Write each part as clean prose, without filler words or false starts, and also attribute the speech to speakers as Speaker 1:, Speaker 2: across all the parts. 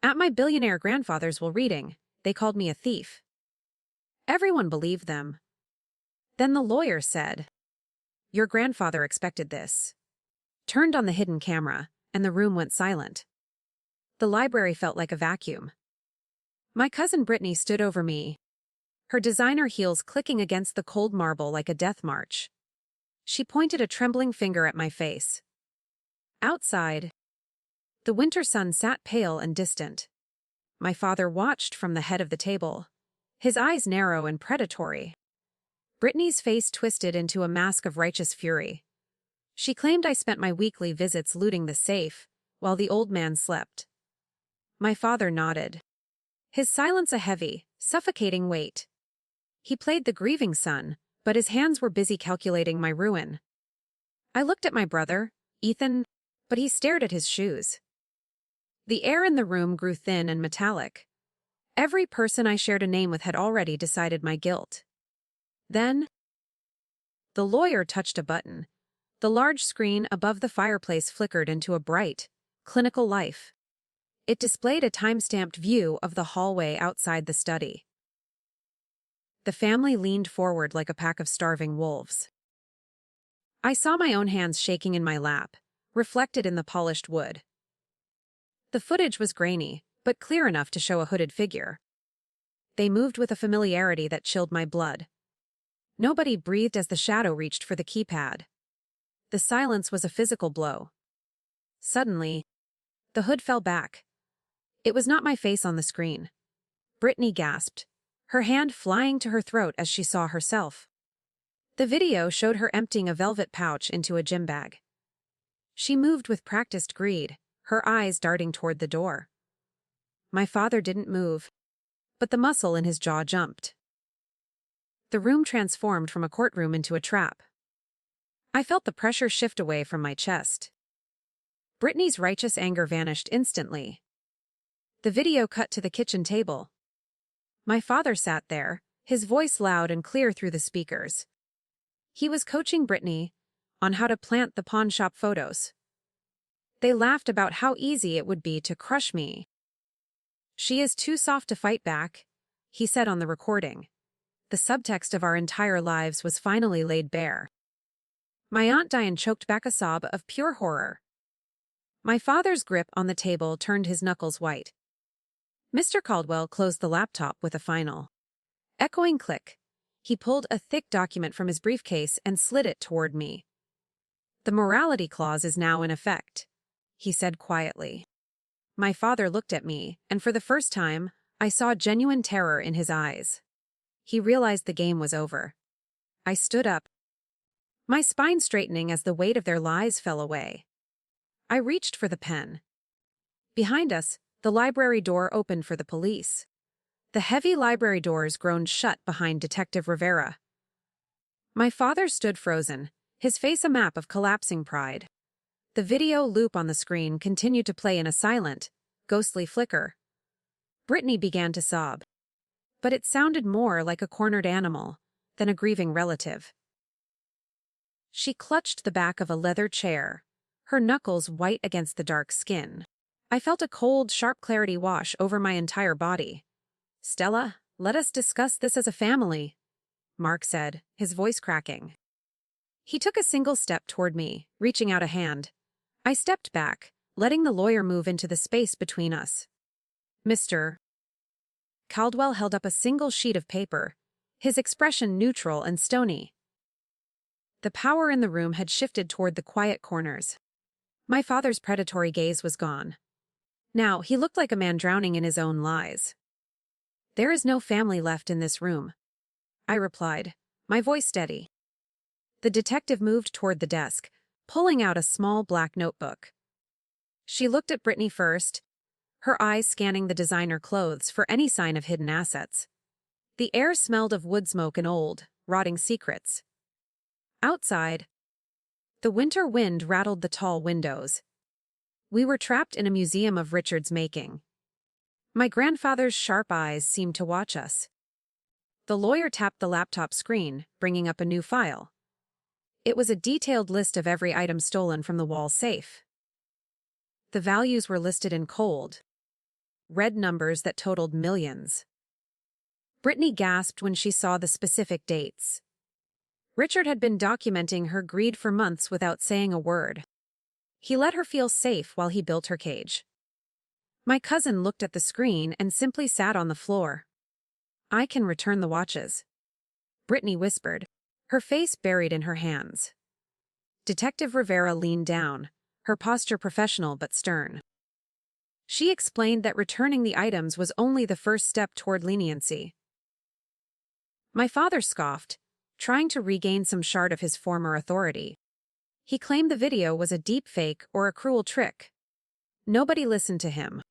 Speaker 1: At my billionaire grandfather's will reading, they called me a thief. Everyone believed them. Then the lawyer said, "Your grandfather expected this." Turned on the hidden camera, and the room went silent. The library felt like a vacuum. My cousin Brittany stood over me, her designer heels clicking against the cold marble like a death march. She pointed a trembling finger at my face. Outside, the winter sun sat pale and distant. My father watched from the head of the table, his eyes narrow and predatory. Brittany's face twisted into a mask of righteous fury. She claimed I spent my weekly visits looting the safe, while the old man slept. My father nodded, his silence a heavy, suffocating weight. He played the grieving son, but his hands were busy calculating my ruin. I looked at my brother, Ethan, but he stared at his shoes. The air in the room grew thin and metallic. Every person I shared a name with had already decided my guilt. Then, the lawyer touched a button. The large screen above the fireplace flickered into a bright, clinical life. It displayed a time-stamped view of the hallway outside the study. The family leaned forward like a pack of starving wolves. I saw my own hands shaking in my lap, reflected in the polished wood. The footage was grainy, but clear enough to show a hooded figure. They moved with a familiarity that chilled my blood. Nobody breathed as the shadow reached for the keypad. The silence was a physical blow. Suddenly, the hood fell back. It was not my face on the screen. Brittany gasped, her hand flying to her throat as she saw herself. The video showed her emptying a velvet pouch into a gym bag. She moved with practiced greed, her eyes darting toward the door. My father didn't move, but the muscle in his jaw jumped. The room transformed from a courtroom into a trap. I felt the pressure shift away from my chest. Brittany's righteous anger vanished instantly. The video cut to the kitchen table. My father sat there, his voice loud and clear through the speakers. He was coaching Brittany on how to plant the pawn shop photos. They laughed about how easy it would be to crush me. "She is too soft to fight back," he said on the recording. The subtext of our entire lives was finally laid bare. My Aunt Diane choked back a sob of pure horror. My father's grip on the table turned his knuckles white. Mr. Caldwell closed the laptop with a final, echoing click. He pulled a thick document from his briefcase and slid it toward me. "The morality clause is now in effect," he said quietly. My father looked at me, and for the first time, I saw genuine terror in his eyes. He realized the game was over. I stood up, my spine straightening as the weight of their lies fell away. I reached for the pen. Behind us, the library door opened for the police. The heavy library doors groaned shut behind Detective Rivera. My father stood frozen, his face a map of collapsing pride. The video loop on the screen continued to play in a silent, ghostly flicker. Brittany began to sob, but it sounded more like a cornered animal than a grieving relative. She clutched the back of a leather chair, her knuckles white against the dark skin. I felt a cold, sharp clarity wash over my entire body. "Stella, let us discuss this as a family," Mark said, his voice cracking. He took a single step toward me, reaching out a hand. I stepped back, letting the lawyer move into the space between us. "Mr. Caldwell held up a single sheet of paper, his expression neutral and stony. The power in the room had shifted toward the quiet corners. My father's predatory gaze was gone. Now he looked like a man drowning in his own lies. "There is no family left in this room," I replied, my voice steady. The detective moved toward the desk, pulling out a small black notebook. She looked at Brittany first, her eyes scanning the designer clothes for any sign of hidden assets. The air smelled of wood smoke and old, rotting secrets. Outside, the winter wind rattled the tall windows. We were trapped in a museum of Richard's making. My grandfather's sharp eyes seemed to watch us. The lawyer tapped the laptop screen, bringing up a new file. It was a detailed list of every item stolen from the wall safe. The values were listed in cold, red numbers that totaled millions. Brittany gasped when she saw the specific dates. Richard had been documenting her greed for months without saying a word. He let her feel safe while he built her cage. My cousin looked at the screen and simply sat on the floor. "I can return the watches," Brittany whispered, her face buried in her hands. Detective Rivera leaned down, her posture professional but stern. She explained that returning the items was only the first step toward leniency. My father scoffed, trying to regain some shard of his former authority. He claimed the video was a deep fake or a cruel trick. Nobody listened to him.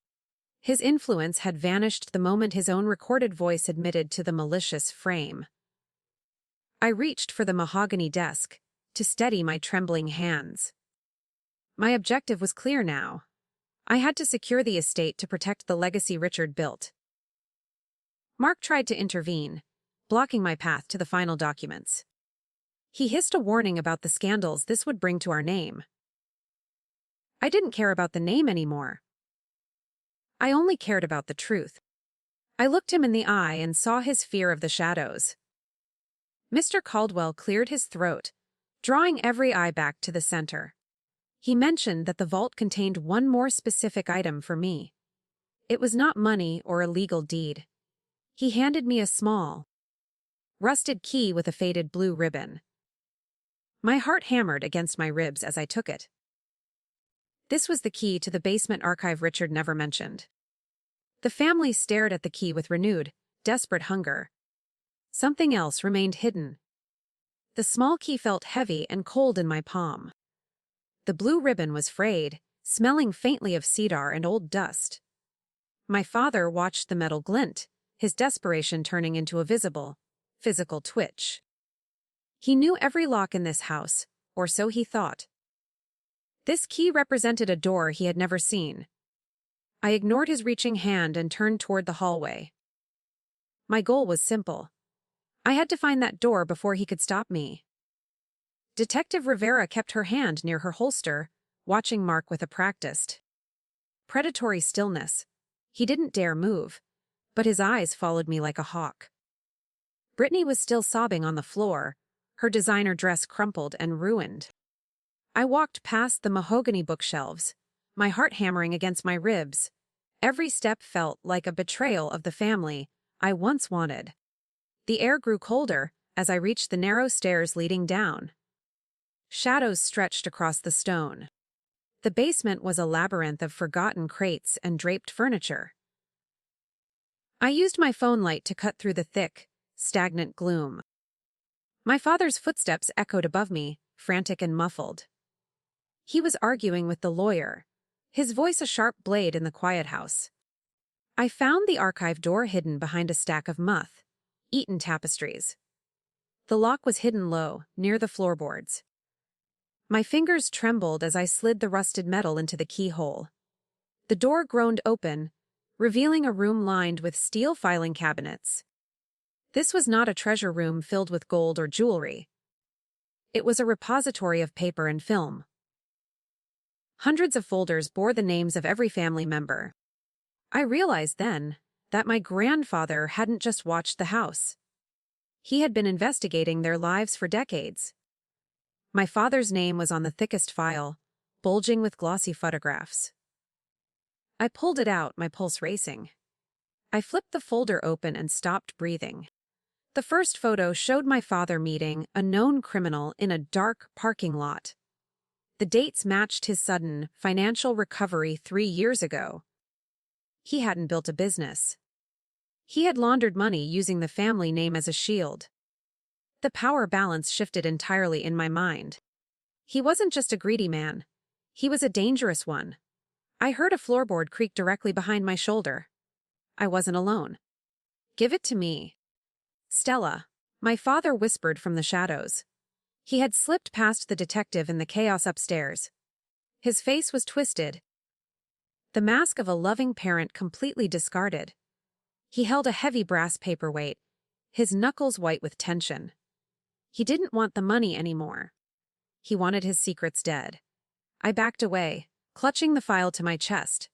Speaker 1: His influence had vanished the moment his own recorded voice admitted to the malicious frame. I reached for the mahogany desk to steady my trembling hands. My objective was clear now. I had to secure the estate to protect the legacy Richard built. Mark tried to intervene, blocking my path to the final documents. He hissed a warning about the scandals this would bring to our name. I didn't care about the name anymore. I only cared about the truth. I looked him in the eye and saw his fear of the shadows. Mr. Caldwell cleared his throat, drawing every eye back to the center. He mentioned that the vault contained one more specific item for me. It was not money or a legal deed. He handed me a small, rusted key with a faded blue ribbon. My heart hammered against my ribs as I took it. This was the key to the basement archive Richard never mentioned. The family stared at the key with renewed, desperate hunger. Something else remained hidden. The small key felt heavy and cold in my palm. The blue ribbon was frayed, smelling faintly of cedar and old dust. My father watched the metal glint, his desperation turning into a visible, physical twitch. He knew every lock in this house, or so he thought. This key represented a door he had never seen. I ignored his reaching hand and turned toward the hallway. My goal was simple. I had to find that door before he could stop me. Detective Rivera kept her hand near her holster, watching Mark with a practiced, predatory stillness. He didn't dare move, but his eyes followed me like a hawk. Brittany was still sobbing on the floor, her designer dress crumpled and ruined. I walked past the mahogany bookshelves, my heart hammering against my ribs. Every step felt like a betrayal of the family I once wanted. The air grew colder as I reached the narrow stairs leading down. Shadows stretched across the stone. The basement was a labyrinth of forgotten crates and draped furniture. I used my phone light to cut through the thick, stagnant gloom. My father's footsteps echoed above me, frantic and muffled. He was arguing with the lawyer, his voice a sharp blade in the quiet house. I found the archive door hidden behind a stack of moth-eaten tapestries. The lock was hidden low, near the floorboards. My fingers trembled as I slid the rusted metal into the keyhole. The door groaned open, revealing a room lined with steel filing cabinets. This was not a treasure room filled with gold or jewelry. It was a repository of paper and film. Hundreds of folders bore the names of every family member. I realized then that my grandfather hadn't just watched the house. He had been investigating their lives for decades. My father's name was on the thickest file, bulging with glossy photographs. I pulled it out, my pulse racing. I flipped the folder open and stopped breathing. The first photo showed my father meeting a known criminal in a dark parking lot. The dates matched his sudden financial recovery 3 years ago. He hadn't built a business. He had laundered money using the family name as a shield. The power balance shifted entirely in my mind. He wasn't just a greedy man. He was a dangerous one. I heard a floorboard creak directly behind my shoulder. I wasn't alone. "Give it to me, Stella," my father whispered from the shadows. He had slipped past the detective in the chaos upstairs. His face was twisted, the mask of a loving parent completely discarded. He held a heavy brass paperweight, his knuckles white with tension. He didn't want the money anymore. He wanted his secrets dead. I backed away, clutching the file to my chest.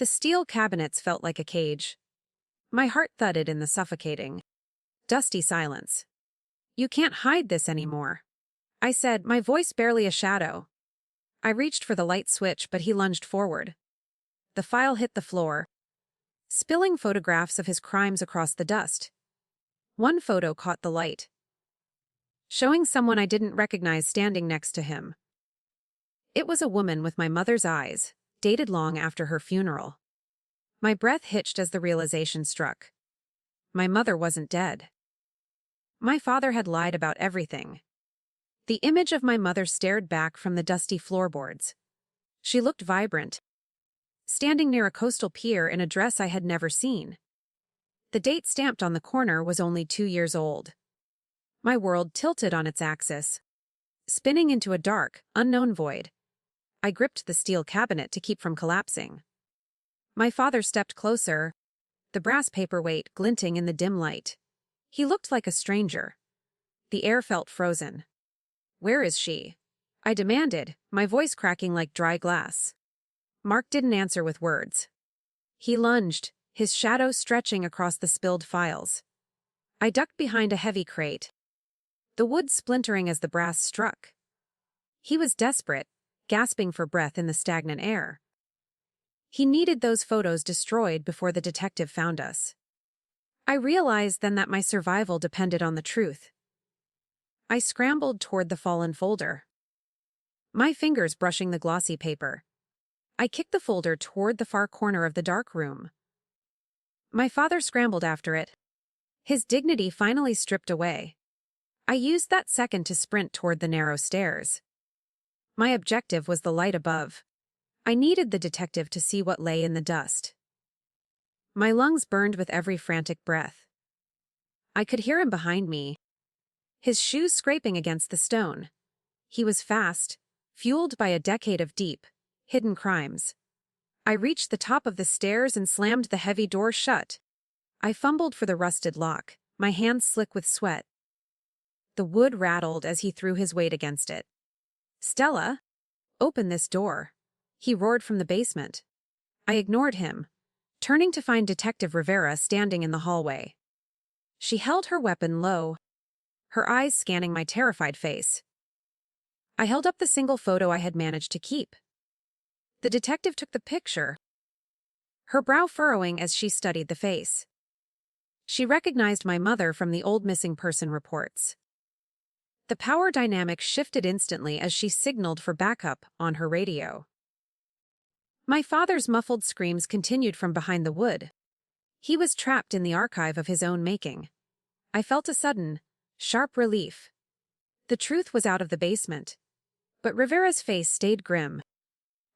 Speaker 1: The steel cabinets felt like a cage. My heart thudded in the suffocating, dusty silence. "You can't hide this anymore," I said, my voice barely a shadow. I reached for the light switch, but he lunged forward. The file hit the floor, spilling photographs of his crimes across the dust. One photo caught the light, showing someone I didn't recognize standing next to him. It was a woman with my mother's eyes, dated long after her funeral. My breath hitched as the realization struck. My mother wasn't dead. My father had lied about everything. The image of my mother stared back from the dusty floorboards. She looked vibrant, standing near a coastal pier in a dress I had never seen. The date stamped on the corner was only 2 years old. My world tilted on its axis, spinning into a dark, unknown void. I gripped the steel cabinet to keep from collapsing. My father stepped closer, the brass paperweight glinting in the dim light. He looked like a stranger. The air felt frozen. "Where is she?" I demanded, my voice cracking like dry glass. Mark didn't answer with words. He lunged, his shadow stretching across the spilled files. I ducked behind a heavy crate, the wood splintering as the brass struck. He was desperate, gasping for breath in the stagnant air. He needed those photos destroyed before the detective found us. I realized then that my survival depended on the truth. I scrambled toward the fallen folder, my fingers brushing the glossy paper. I kicked the folder toward the far corner of the dark room. My father scrambled after it, his dignity finally stripped away. I used that second to sprint toward the narrow stairs. My objective was the light above. I needed the detective to see what lay in the dust. My lungs burned with every frantic breath. I could hear him behind me, his shoes scraping against the stone. He was fast, fueled by a decade of deep, hidden crimes. I reached the top of the stairs and slammed the heavy door shut. I fumbled for the rusted lock, my hands slick with sweat. The wood rattled as he threw his weight against it. "Stella, open this door," he roared from the basement. I ignored him, turning to find Detective Rivera standing in the hallway. She held her weapon low, her eyes scanning my terrified face. I held up the single photo I had managed to keep. The detective took the picture, her brow furrowing as she studied the face. She recognized my mother from the old missing person reports. The power dynamic shifted instantly as she signaled for backup on her radio. My father's muffled screams continued from behind the wood. He was trapped in the archive of his own making. I felt a sudden, sharp relief. The truth was out of the basement. But Rivera's face stayed grim,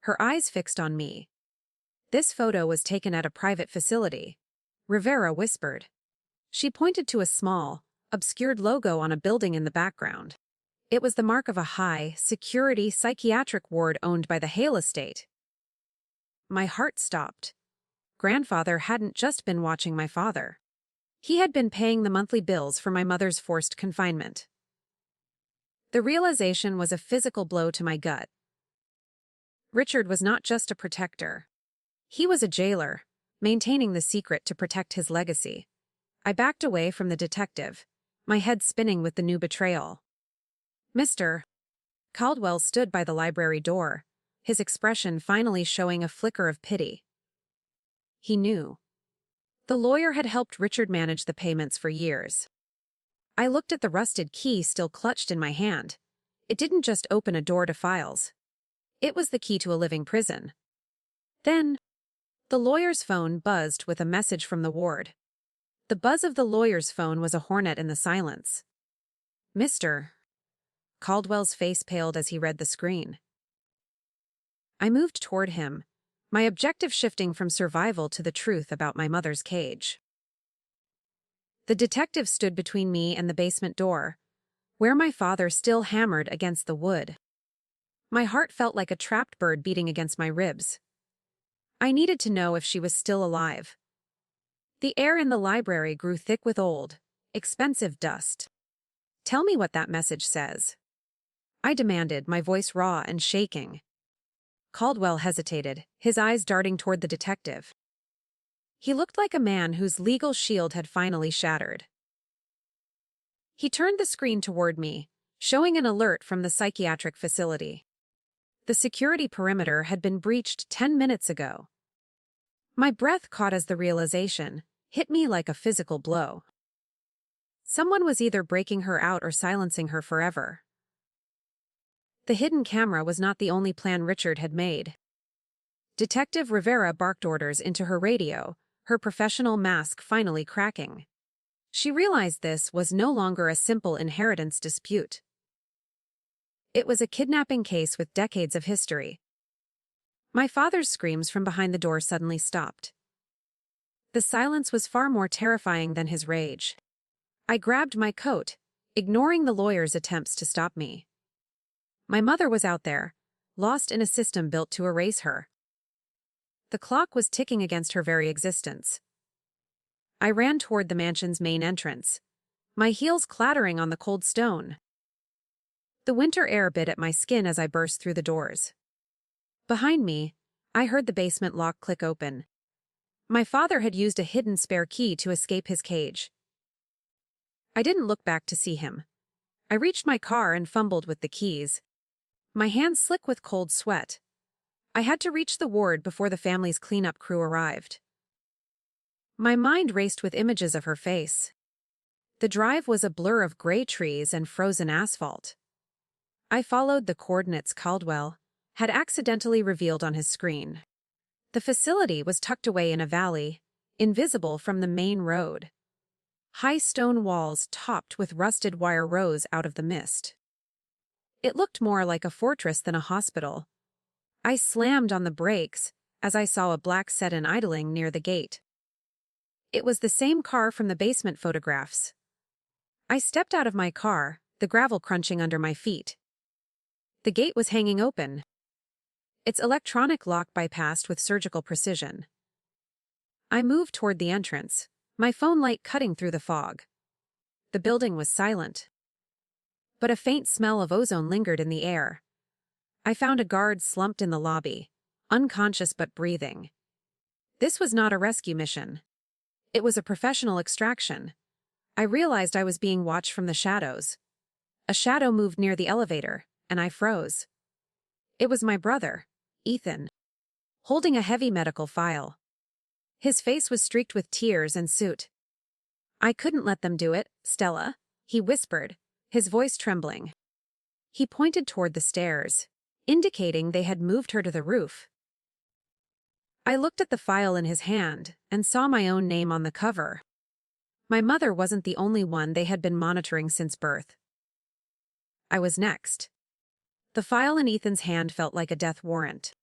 Speaker 1: her eyes fixed on me. "This photo was taken at a private facility," Rivera whispered. She pointed to a small, obscured logo on a building in the background. It was the mark of a high-security psychiatric ward owned by the Hale estate. My heart stopped. Grandfather hadn't just been watching my father. He had been paying the monthly bills for my mother's forced confinement. The realization was a physical blow to my gut. Richard was not just a protector. He was a jailer, maintaining the secret to protect his legacy. I backed away from the detective, my head spinning with the new betrayal. "Mr. Caldwell stood by the library door, his expression finally showing a flicker of pity. He knew. The lawyer had helped Richard manage the payments for years. I looked at the rusted key still clutched in my hand. It didn't just open a door to files. It was the key to a living prison. Then, the lawyer's phone buzzed with a message from the ward. The buzz of the lawyer's phone was a hornet in the silence. "Mr. Caldwell's face paled as he read the screen. I moved toward him, my objective shifting from survival to the truth about my mother's cage. The detective stood between me and the basement door, where my father still hammered against the wood. My heart felt like a trapped bird beating against my ribs. I needed to know if she was still alive. The air in the library grew thick with old, expensive dust. "Tell me what that message says," I demanded, my voice raw and shaking. Caldwell hesitated, his eyes darting toward the detective. He looked like a man whose legal shield had finally shattered. He turned the screen toward me, showing an alert from the psychiatric facility. The security perimeter had been breached 10 minutes ago. My breath caught as the realization hit me like a physical blow. Someone was either breaking her out or silencing her forever. The hidden camera was not the only plan Richard had made. Detective Rivera barked orders into her radio, her professional mask finally cracking. She realized this was no longer a simple inheritance dispute. It was a kidnapping case with decades of history. My father's screams from behind the door suddenly stopped. The silence was far more terrifying than his rage. I grabbed my coat, ignoring the lawyer's attempts to stop me. My mother was out there, lost in a system built to erase her. The clock was ticking against her very existence. I ran toward the mansion's main entrance, my heels clattering on the cold stone. The winter air bit at my skin as I burst through the doors. Behind me, I heard the basement lock click open. My father had used a hidden spare key to escape his cage. I didn't look back to see him. I reached my car and fumbled with the keys. My hands slick with cold sweat. I had to reach the ward before the family's cleanup crew arrived. My mind raced with images of her face. The drive was a blur of gray trees and frozen asphalt. I followed the coordinates Caldwell had accidentally revealed on his screen. The facility was tucked away in a valley, invisible from the main road. High stone walls topped with rusted wire rose out of the mist. It looked more like a fortress than a hospital. I slammed on the brakes as I saw a black sedan idling near the gate. It was the same car from the basement photographs. I stepped out of my car, the gravel crunching under my feet. The gate was hanging open. Its electronic lock bypassed with surgical precision. I moved toward the entrance, my phone light cutting through the fog. The building was silent, but a faint smell of ozone lingered in the air. I found a guard slumped in the lobby, unconscious but breathing. This was not a rescue mission. It was a professional extraction. I realized I was being watched from the shadows. A shadow moved near the elevator, and I froze. It was my brother, Ethan, holding a heavy medical file. His face was streaked with tears and soot. "I couldn't let them do it, Stella," he whispered, his voice trembling. He pointed toward the stairs, indicating they had moved her to the roof. I looked at the file in his hand and saw my own name on the cover. My mother wasn't the only one they had been monitoring since birth. I was next. The file in Ethan's hand felt like a death warrant.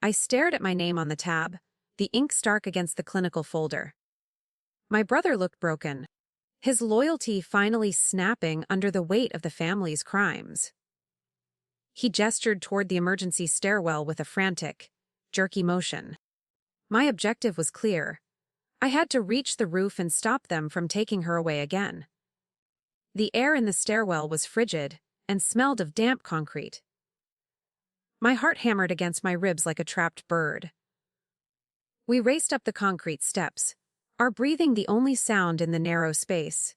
Speaker 1: I stared at my name on the tab, the ink stark against the clinical folder. My brother looked broken, his loyalty finally snapping under the weight of the family's crimes. He gestured toward the emergency stairwell with a frantic, jerky motion. My objective was clear. I had to reach the roof and stop them from taking her away again. The air in the stairwell was frigid and smelled of damp concrete. My heart hammered against my ribs like a trapped bird. We raced up the concrete steps, our breathing the only sound in the narrow space.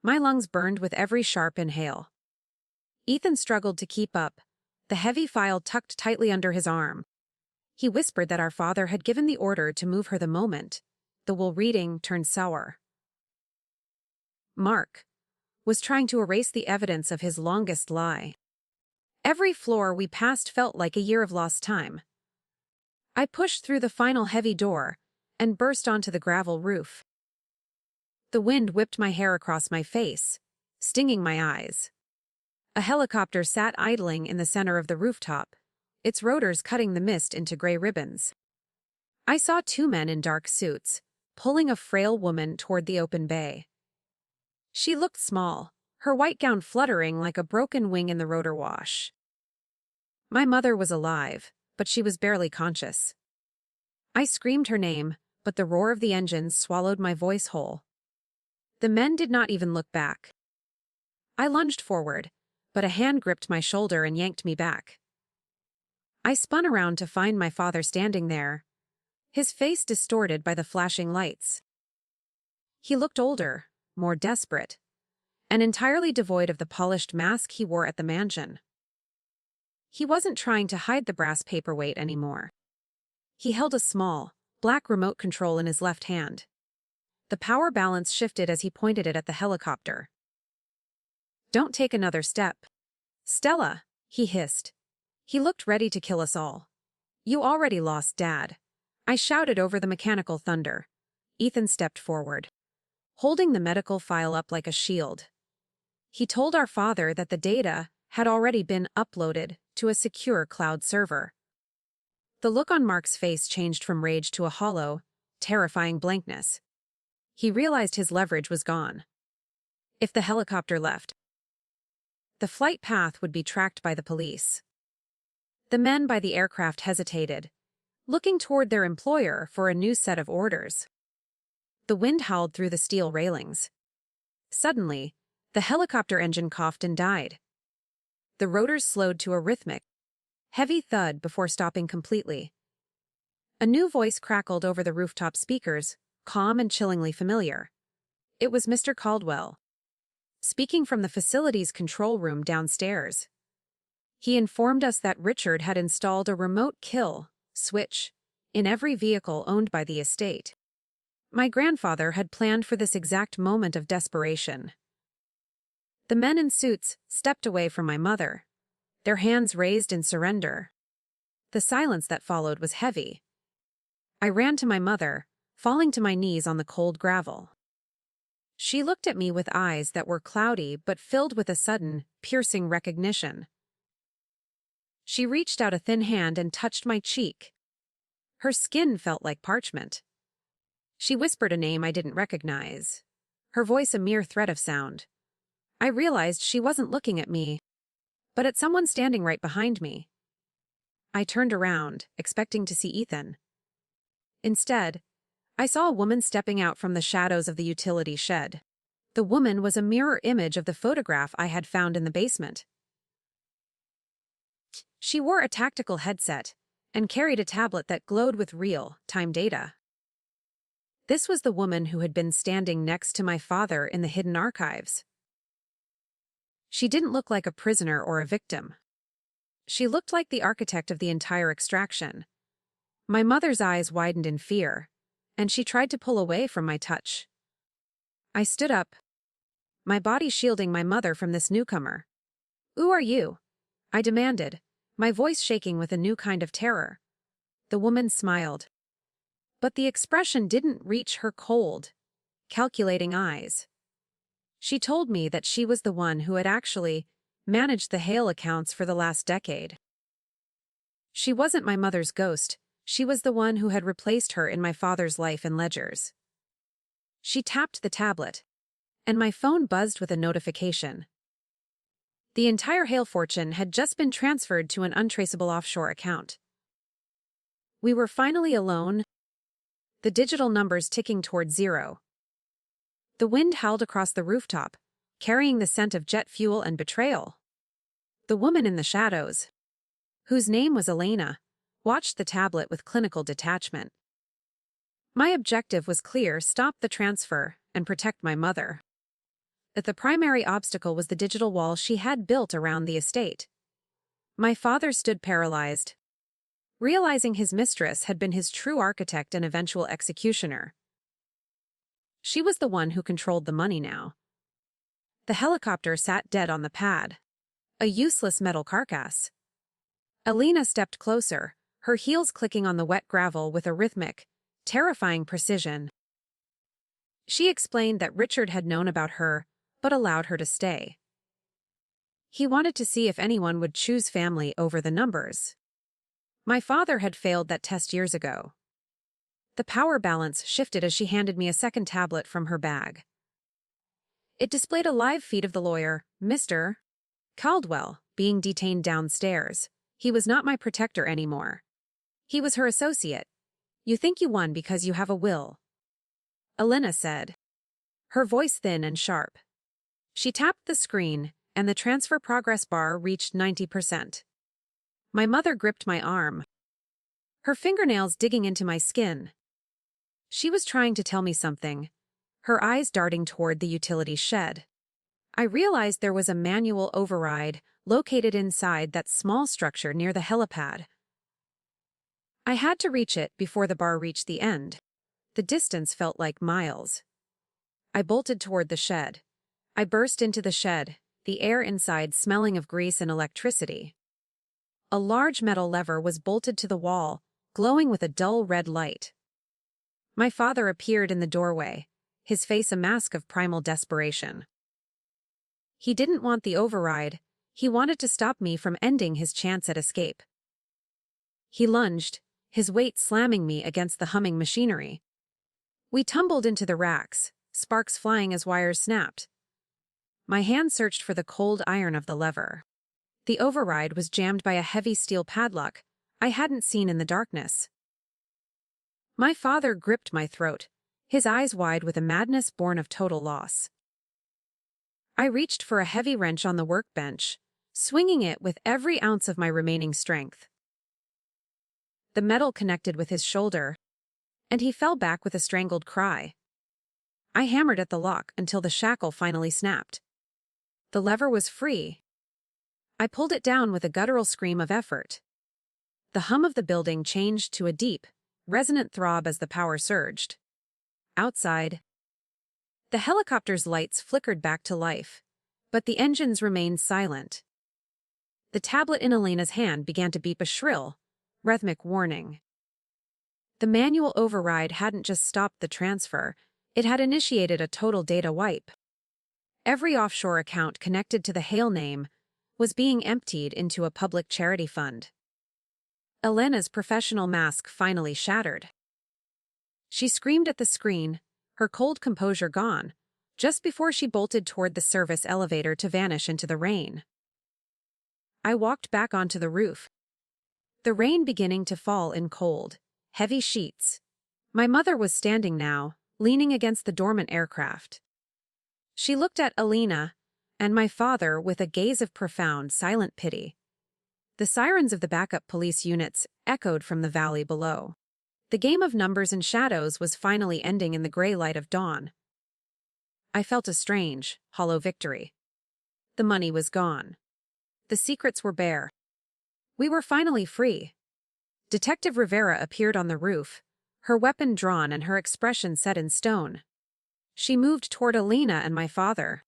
Speaker 1: My lungs burned with every sharp inhale. Ethan struggled to keep up, the heavy file tucked tightly under his arm. He whispered that our father had given the order to move her the moment the will reading turned sour. Mark was trying to erase the evidence of his longest lie. Every floor we passed felt like a year of lost time. I pushed through the final heavy door and burst onto the gravel roof. The wind whipped my hair across my face, stinging my eyes. A helicopter sat idling in the center of the rooftop, its rotors cutting the mist into gray ribbons. I saw two men in dark suits, pulling a frail woman toward the open bay. She looked small, her white gown fluttering like a broken wing in the rotor wash. My mother was alive, but she was barely conscious. I screamed her name, but the roar of the engines swallowed my voice whole. The men did not even look back. I lunged forward, but a hand gripped my shoulder and yanked me back. I spun around to find my father standing there, his face distorted by the flashing lights. He looked older, more desperate, and entirely devoid of the polished mask he wore at the mansion. He wasn't trying to hide the brass paperweight anymore. He held a small, black remote control in his left hand. The power balance shifted as he pointed it at the helicopter. "Don't take another step. Stella," he hissed. He looked ready to kill us all. "You already lost Dad," I shouted over the mechanical thunder. Ethan stepped forward, holding the medical file up like a shield. He told our father that the data had already been uploaded to a secure cloud server. The look on Mark's face changed from rage to a hollow, terrifying blankness. He realized his leverage was gone. If the helicopter left, the flight path would be tracked by the police. The men by the aircraft hesitated, looking toward their employer for a new set of orders. The wind howled through the steel railings. Suddenly, the helicopter engine coughed and died. The rotors slowed to a rhythmic, heavy thud before stopping completely. A new voice crackled over the rooftop speakers, calm and chillingly familiar. It was Mr. Caldwell, speaking from the facility's control room downstairs. He informed us that Richard had installed a remote kill switch in every vehicle owned by the estate. My grandfather had planned for this exact moment of desperation. The men in suits stepped away from my mother, their hands raised in surrender. The silence that followed was heavy. I ran to my mother, falling to my knees on the cold gravel. She looked at me with eyes that were cloudy but filled with a sudden, piercing recognition. She reached out a thin hand and touched my cheek. Her skin felt like parchment. She whispered a name I didn't recognize, her voice a mere thread of sound. I realized she wasn't looking at me, but at someone standing right behind me. I turned around, expecting to see Ethan. Instead, I saw a woman stepping out from the shadows of the utility shed. The woman was a mirror image of the photograph I had found in the basement. She wore a tactical headset and carried a tablet that glowed with real-time data. This was the woman who had been standing next to my father in the hidden archives. She didn't look like a prisoner or a victim. She looked like the architect of the entire extraction. My mother's eyes widened in fear, and she tried to pull away from my touch. I stood up, my body shielding my mother from this newcomer. "Who are you?" I demanded, my voice shaking with a new kind of terror. The woman smiled, but the expression didn't reach her cold, calculating eyes. She told me that she was the one who had actually managed the Hale accounts for the last decade. She wasn't my mother's ghost, she was the one who had replaced her in my father's life and ledgers. She tapped the tablet, and my phone buzzed with a notification. The entire Hale fortune had just been transferred to an untraceable offshore account. We were finally alone, the digital numbers ticking toward zero. The wind howled across the rooftop, carrying the scent of jet fuel and betrayal. The woman in the shadows, whose name was Elena, watched the tablet with clinical detachment. My objective was clear: stop the transfer and protect my mother. But the primary obstacle was the digital wall she had built around the estate. My father stood paralyzed, realizing his mistress had been his true architect and eventual executioner. She was the one who controlled the money now. The helicopter sat dead on the pad, a useless metal carcass. Elena stepped closer, her heels clicking on the wet gravel with a rhythmic, terrifying precision. She explained that Richard had known about her, but allowed her to stay. He wanted to see if anyone would choose family over the numbers. My father had failed that test years ago. The power balance shifted as she handed me a second tablet from her bag. It displayed a live feed of the lawyer, Mr. Caldwell, being detained downstairs. He was not my protector anymore. He was her associate. "You think you won because you have a will," Elena said, her voice thin and sharp. She tapped the screen, and the transfer progress bar reached 90%. My mother gripped my arm, her fingernails digging into my skin. She was trying to tell me something, her eyes darting toward the utility shed. I realized there was a manual override located inside that small structure near the helipad. I had to reach it before the bar reached the end. The distance felt like miles. I bolted toward the shed. I burst into the shed, the air inside smelling of grease and electricity. A large metal lever was bolted to the wall, glowing with a dull red light. My father appeared in the doorway, his face a mask of primal desperation. He didn't want the override, he wanted to stop me from ending his chance at escape. He lunged, his weight slamming me against the humming machinery. We tumbled into the racks, sparks flying as wires snapped. My hand searched for the cold iron of the lever. The override was jammed by a heavy steel padlock I hadn't seen in the darkness. My father gripped my throat, his eyes wide with a madness born of total loss. I reached for a heavy wrench on the workbench, swinging it with every ounce of my remaining strength. The metal connected with his shoulder, and he fell back with a strangled cry. I hammered at the lock until the shackle finally snapped. The lever was free. I pulled it down with a guttural scream of effort. The hum of the building changed to a deep, resonant throb as the power surged. Outside, the helicopter's lights flickered back to life, but the engines remained silent. The tablet in Elena's hand began to beep a shrill, rhythmic warning. The manual override hadn't just stopped the transfer, it had initiated a total data wipe. Every offshore account connected to the Hale name was being emptied into a public charity fund. Elena's professional mask finally shattered. She screamed at the screen, her cold composure gone, just before she bolted toward the service elevator to vanish into the rain. I walked back onto the roof, the rain beginning to fall in cold, heavy sheets. My mother was standing now, leaning against the dormant aircraft. She looked at Elena and my father with a gaze of profound, silent pity. The sirens of the backup police units echoed from the valley below. The game of numbers and shadows was finally ending in the gray light of dawn. I felt a strange, hollow victory. The money was gone. The secrets were bare. We were finally free. Detective Rivera appeared on the roof, her weapon drawn and her expression set in stone. She moved toward Elena and my father,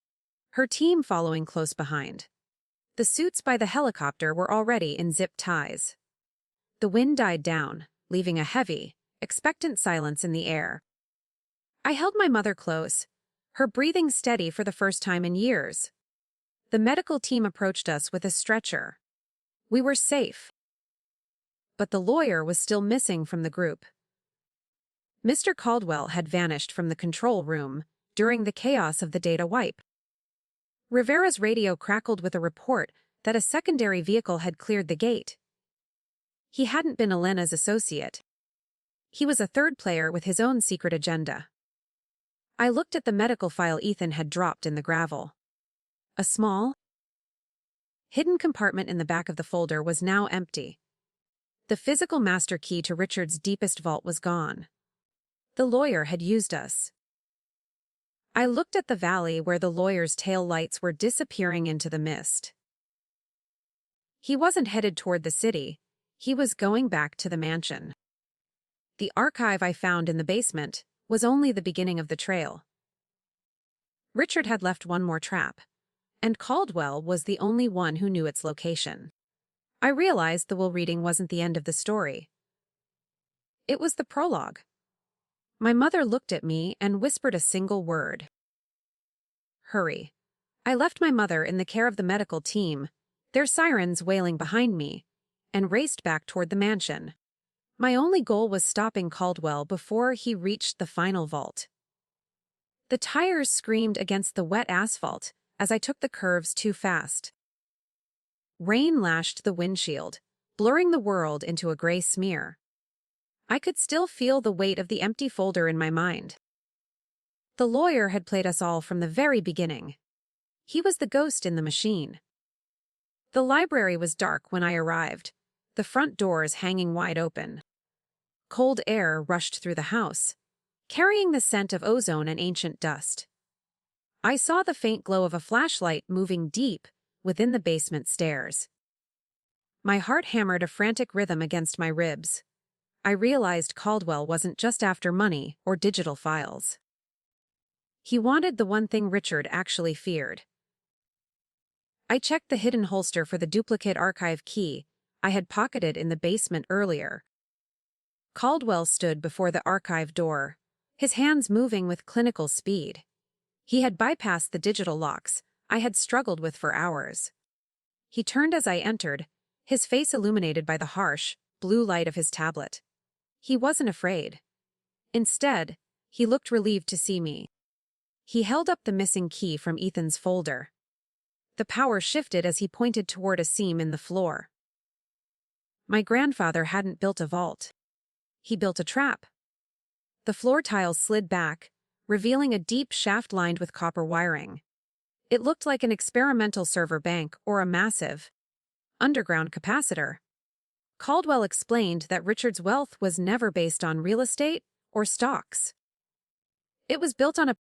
Speaker 1: her team following close behind. The suits by the helicopter were already in zip ties. The wind died down, leaving a heavy, expectant silence in the air. I held my mother close, her breathing steady for the first time in years. The medical team approached us with a stretcher. We were safe. But the lawyer was still missing from the group. Mr. Caldwell had vanished from the control room during the chaos of the data wipe. Rivera's radio crackled with a report that a secondary vehicle had cleared the gate. He hadn't been Elena's associate. He was a third player with his own secret agenda. I looked at the medical file Ethan had dropped in the gravel. A small, hidden compartment in the back of the folder was now empty. The physical master key to Richard's deepest vault was gone. The lawyer had used us. I looked at the valley where the lawyer's tail lights were disappearing into the mist. He wasn't headed toward the city, he was going back to the mansion. The archive I found in the basement was only the beginning of the trail. Richard had left one more trap, and Caldwell was the only one who knew its location. I realized the will reading wasn't the end of the story. It was the prologue. My mother looked at me and whispered a single word. Hurry. I left my mother in the care of the medical team, their sirens wailing behind me, and raced back toward the mansion. My only goal was stopping Caldwell before he reached the final vault. The tires screamed against the wet asphalt as I took the curves too fast. Rain lashed the windshield, blurring the world into a gray smear. I could still feel the weight of the empty folder in my mind. The lawyer had played us all from the very beginning. He was the ghost in the machine. The library was dark when I arrived, the front doors hanging wide open. Cold air rushed through the house, carrying the scent of ozone and ancient dust. I saw the faint glow of a flashlight moving deep within the basement stairs. My heart hammered a frantic rhythm against my ribs. I realized Caldwell wasn't just after money or digital files. He wanted the one thing Richard actually feared. I checked the hidden holster for the duplicate archive key I had pocketed in the basement earlier. Caldwell stood before the archive door, his hands moving with clinical speed. He had bypassed the digital locks I had struggled with for hours. He turned as I entered, his face illuminated by the harsh, blue light of his tablet. He wasn't afraid. Instead, he looked relieved to see me. He held up the missing key from Ethan's folder. The power shifted as he pointed toward a seam in the floor. My grandfather hadn't built a vault. He built a trap. The floor tiles slid back, revealing a deep shaft lined with copper wiring. It looked like an experimental server bank or a massive, underground capacitor. Caldwell explained that Richard's wealth was never based on real estate or stocks. It was built on a